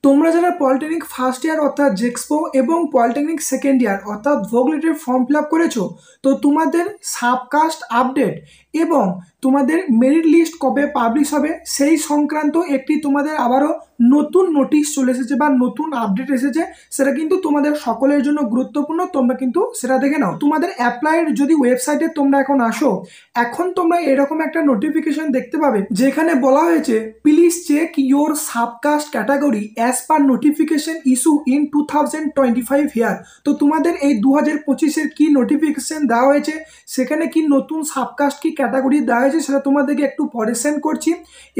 তোমরা যারা polytechnic first year অর্থাৎ জেক্সপো এবং পলিটেকনিক সেকেন্ড ইয়ার অর্থাৎ ভোগলেটের ফর্ম ফিল আপ করেছো, তো তোমাদের সাবকাস্ট আপডেট এবং তোমাদের মেরিট লিস্ট কবে পাবলিশ হবে সেই সংক্রান্ত একটি তোমাদের আবারও নতুন নোটিশ চলে এসেছে বা নতুন আপডেট এসেছে। সেটা কিন্তু তোমাদের সকলের জন্য গুরুত্বপূর্ণ, তোমরা কিন্তু সেটা দেখে নাও। তোমাদের অ্যাপ্লাইড যদি ওয়েবসাইটে তোমরা এখন আসো, এখন তোমরা এরকম একটা নোটিফিকেশন দেখতে পাবে যেখানে বলা হয়েছে please check your subcaste category as per notification issue in 2025 here. তো তোমাদের এই 2025-এর কি নোটিফিকেশন দেওয়া হয়েছে, সেখানে কি নতুন সাবকাস্ট কি ক্যাটাগরি দেওয়া হয়েছে সেটা তোমাদেরকে একটু পরে সেন্ড করছি।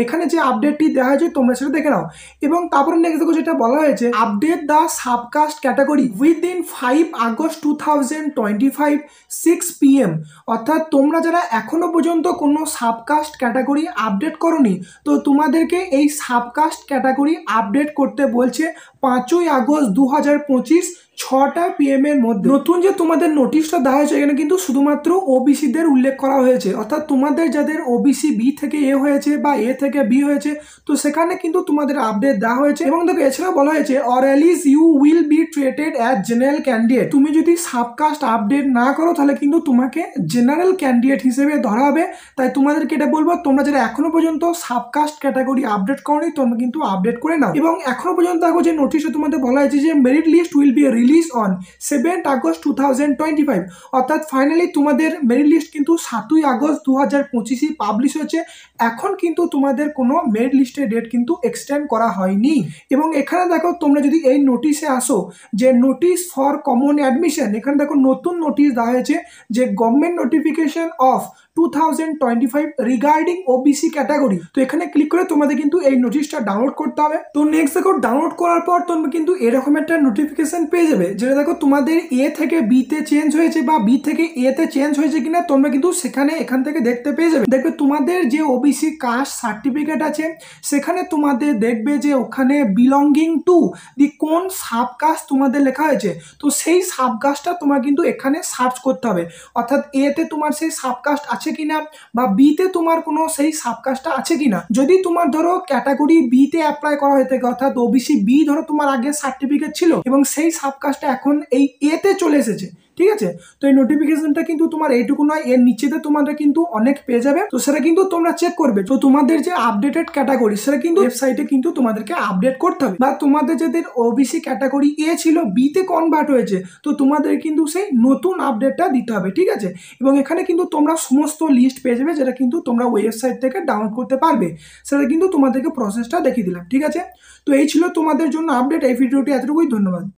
এখানে যে আপডেটটি দেওয়া হয়েছে তোমরা সেটা দেখে নাও। এবং তারপরে নেক্সট দেখো যেটা বলা হয়েছে update the subcaste category within 5 August 2025 6 PM। অর্থাৎ তোমরা যারা এখনো পর্যন্ত কোনো সাবকাস্ট ক্যাটাগরি আপডেট করোনি, তো তোমাদেরকে এই সাবকাস্ট ক্যাটাগরি আপডেট করতে বলছে 5ই আগস্ট 2025 6টা PM এর মধ্যে। নতুন যে তোমাদের নোটিশটা দেওয়া হয়েছে এখানে কিন্তু শুধুমাত্র ওবিসিদের উল্লেখ করা হয়েছে, অর্থাৎ তোমাদের যাদের ওবিসি বি থেকে এ হয়েছে বা এ থেকে বি হয়েছে, তো সেখানে কিন্তু তোমাদের আপডেট দেওয়া হয়েছে। এবং দেখো এছাড়া বলা হয়েছে or else you will be treated as general candidate. তুমি যদি সাবকাস্ট আপডেট না করো তাহলে কিন্তু তোমাকে জেনারেল ক্যান্ডিডেট হিসেবে ধরা হবে। তাই তোমাদেরকে এটা বলবো, তোমরা যারা এখনো পর্যন্ত সাবকাস্ট ক্যাটাগরি আপডেট করোনি তোমরা কিন্তু আপডেট করে নাও। এবং এখনো পর্যন্ত দেখো যে নোটিশে তোমাদের বলা হয়েছে যে merit list will be release on 7 August 2025। অর্থাৎ ফাইনালি তোমাদের মেরিট লিস্ট কিন্তু 7ই আগস্ট 2025 পাবলিশ হয়েছে। এখন কিন্তু তোমাদের কোনো মেরিট লিস্টের ডেট কিন্তু এক্সটেন্ড করা হয়নি। এবং এখানে দেখো তোমরা যদি এই নোটিশে আসো যে নোটিশ ফর কমন অ্যাডমিশন, এখানে দেখো নতুন নোটিশ দেওয়া হয়েছে যে government notification off 2025 regarding OBC category. তো এখানে ক্লিক করে তোমাদের কিন্তু এই নোটিশটা ডাউনলোড করতে হবে। তো নেক্সট দেখো ডাউনলোড করার পর তোমরা কিন্তু এরকম একটা নোটিফিকেশন পেয়ে যাবে যেটা দেখো তোমাদের এ থেকে বি তে চেঞ্জ হয়েছে বা বি থেকে এ তে চেঞ্জ হয়েছে কিনা তোমরা কিন্তু সেখানে এখান থেকে দেখতে পেয়ে যাবে। দেখবে তোমাদের যে ওবিসি কাস্ট সার্টিফিকেট আছে সেখানে তোমাদের দেখবে যে ওখানে বিলঙ্গিং টু দি কোন সাবকাস্ট তোমাদের লেখা হয়েছে। তো সেই সাবকাস্টটা তোমার কিন্তু এখানে সার্চ করতে হবে, অর্থাৎ এ তে তোমার সেই সাবকাস্ট আছে কিনা বা বি তে তোমার কোনো সেই সাবকাস্টটা আছে কিনা। যদি তোমার ধরো ক্যাটাগরি বি তে অ্যাপ্লাই করা হয়ে থাকে, অর্থাৎ ওবিসি বি ধরো তোমার আগে সার্টিফিকেট ছিল এবং সেই সাবকাস্টটা এখন এই এ তে চলে এসেছে, ঠিক আছে। তো এই নোটিফিকেশনটা কিন্তু তোমার এইটুকু নয়, এর নিচেতে তোমাদের কিন্তু অনেক পেয়ে যাবে। তো সেটা কিন্তু তোমরা চেক করবে। তো তোমাদের যে আপডেটেড ক্যাটাগরি সেটা কিন্তু ওয়েবসাইটে কিন্তু তোমাদেরকে আপডেট করতে হবে। বা তোমাদের যাদের ওবিসি ক্যাটাগরি এ ছিল বি তে কনভার্ট হয়েছে, তো তোমাদের কিন্তু সেই নতুন আপডেটটা দিতে হবে, ঠিক আছে। এবং এখানে কিন্তু তোমরা সমস্ত লিস্ট পেয়ে যাবে যেটা কিন্তু তোমরা ওয়েবসাইট থেকে ডাউনলোড করতে পারবে। সেটা কিন্তু তোমাদেরকে প্রসেসটা দেখিয়ে দিলাম, ঠিক আছে। তো এই ছিল তোমাদের জন্য আপডেট। এই ভিডিওটি এতটুকুই, ধন্যবাদ।